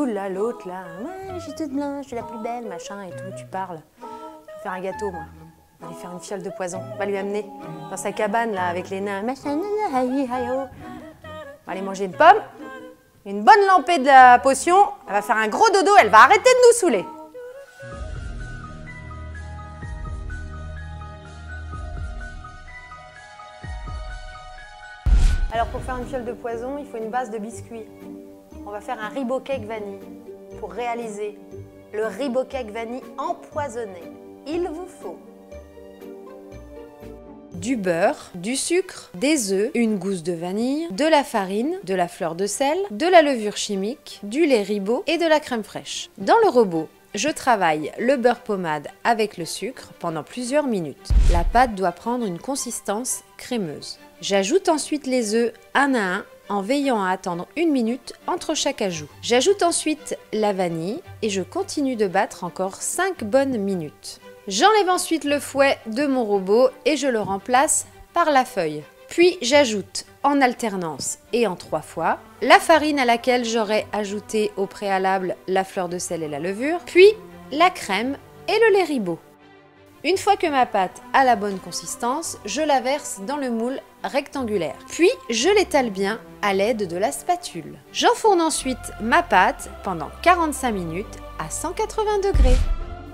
saoule là, l'autre là. Ouais, je suis toute blanche, je suis la plus belle, machin et tout, tu parles. Je vais faire un gâteau moi. On va lui faire une fiole de poison. On va lui amener dans sa cabane là avec les nains. Machin, on va aller manger une pomme, une bonne lampée de la potion. Elle va faire un gros dodo, elle va arrêter de nous saouler. Alors pour faire une fiole de poison, il faut une base de biscuits. On va faire un Ribot Cake vanille. Pour réaliser le Ribot Cake vanille empoisonné, il vous faut du beurre, du sucre, des œufs, une gousse de vanille, de la farine, de la fleur de sel, de la levure chimique, du lait Ribot et de la crème fraîche. Dans le robot, je travaille le beurre pommade avec le sucre pendant plusieurs minutes. La pâte doit prendre une consistance crémeuse. J'ajoute ensuite les œufs un à un en veillant à attendre 1 minute entre chaque ajout. J'ajoute ensuite la vanille et je continue de battre encore 5 bonnes minutes. J'enlève ensuite le fouet de mon robot et je le remplace par la feuille. Puis j'ajoute en alternance et en 3 fois la farine à laquelle j'aurais ajouté au préalable la fleur de sel et la levure, puis la crème et le lait Ribot. Une fois que ma pâte a la bonne consistance, je la verse dans le moule rectangulaire. Puis je l'étale bien à l'aide de la spatule. J'enfourne ensuite ma pâte pendant 45 minutes à 180 degrés.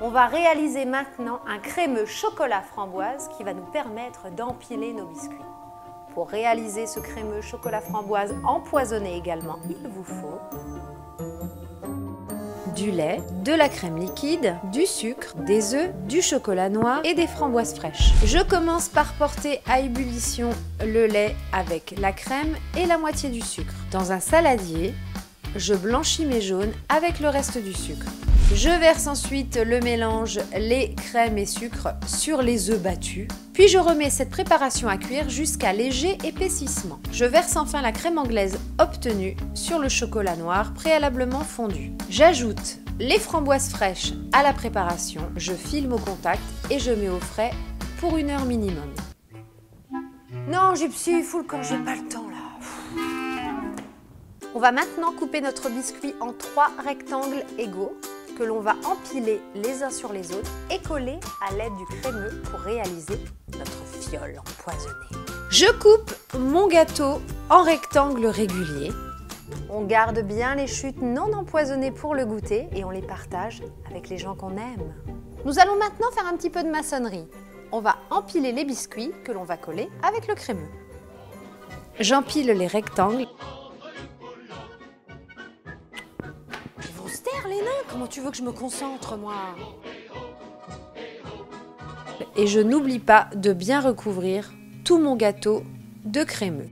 On va réaliser maintenant un crémeux chocolat framboise qui va nous permettre d'empiler nos biscuits. Pour réaliser ce crémeux chocolat framboise empoisonné également, il vous faut du lait, de la crème liquide, du sucre, des œufs, du chocolat noir et des framboises fraîches. Je commence par porter à ébullition le lait avec la crème et la moitié du sucre. Dans un saladier, je blanchis mes jaunes avec le reste du sucre. Je verse ensuite le mélange lait, crème et sucre sur les œufs battus. Puis je remets cette préparation à cuire jusqu'à léger épaississement. Je verse enfin la crème anglaise obtenue sur le chocolat noir préalablement fondu. J'ajoute les framboises fraîches à la préparation. Je filme au contact et je mets au frais pour 1 heure minimum. Non, Gypsy, fous le camp, j'ai pas le temps là. On va maintenant couper notre biscuit en 3 rectangles égaux que l'on va empiler les uns sur les autres et coller à l'aide du crémeux pour réaliser notre fiole empoisonnée. Je coupe mon gâteau en rectangles réguliers. On garde bien les chutes non empoisonnées pour le goûter et on les partage avec les gens qu'on aime. Nous allons maintenant faire un petit peu de maçonnerie. On va empiler les biscuits que l'on va coller avec le crémeux. J'empile les rectangles. Les nains, comment tu veux que je me concentre, moi? Et je n'oublie pas de bien recouvrir tout mon gâteau de crémeux.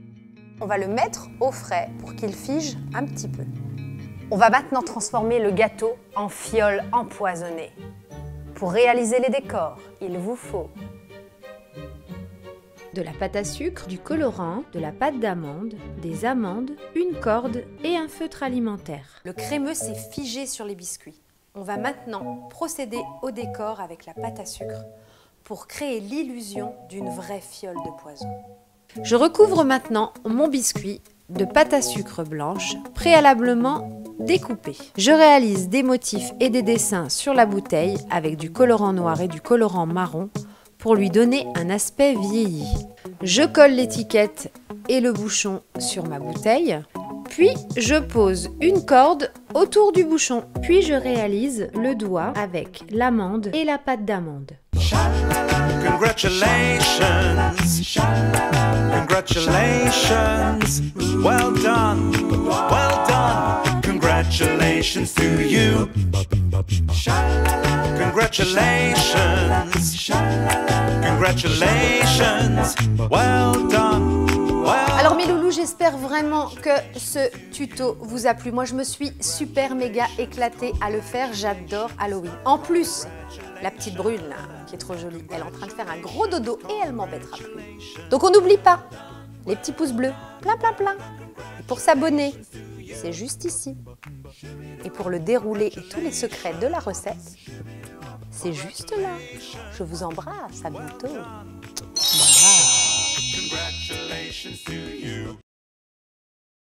On va le mettre au frais pour qu'il fige un petit peu. On va maintenant transformer le gâteau en fiole empoisonnée. Pour réaliser les décors, il vous faut de la pâte à sucre, du colorant, de la pâte d'amande, des amandes, une corde et un feutre alimentaire. Le crémeux s'est figé sur les biscuits. On va maintenant procéder au décor avec la pâte à sucre pour créer l'illusion d'une vraie fiole de poison. Je recouvre maintenant mon biscuit de pâte à sucre blanche préalablement découpée. Je réalise des motifs et des dessins sur la bouteille avec du colorant noir et du colorant marron pour lui donner un aspect vieilli. Je colle l'étiquette et le bouchon sur ma bouteille, puis je pose une corde autour du bouchon. Puis je réalise le doigt avec l'amande et la pâte d'amande. Congratulations, congratulations, well done, congratulations to you. Congratulations, congratulations, well done. Alors mes loulous, j'espère vraiment que ce tuto vous a plu. Moi je me suis super méga éclatée à le faire, j'adore Halloween. En plus, la petite brune là, qui est trop jolie, elle est en train de faire un gros dodo et elle m'embêtera plus. Donc on n'oublie pas, les petits pouces bleus, plein plein plein. Et pour s'abonner, c'est juste ici. Et pour le déroulé et tous les secrets de la recette, c'est juste là. Je vous embrasse, à bientôt. Bye. Congratulations to you.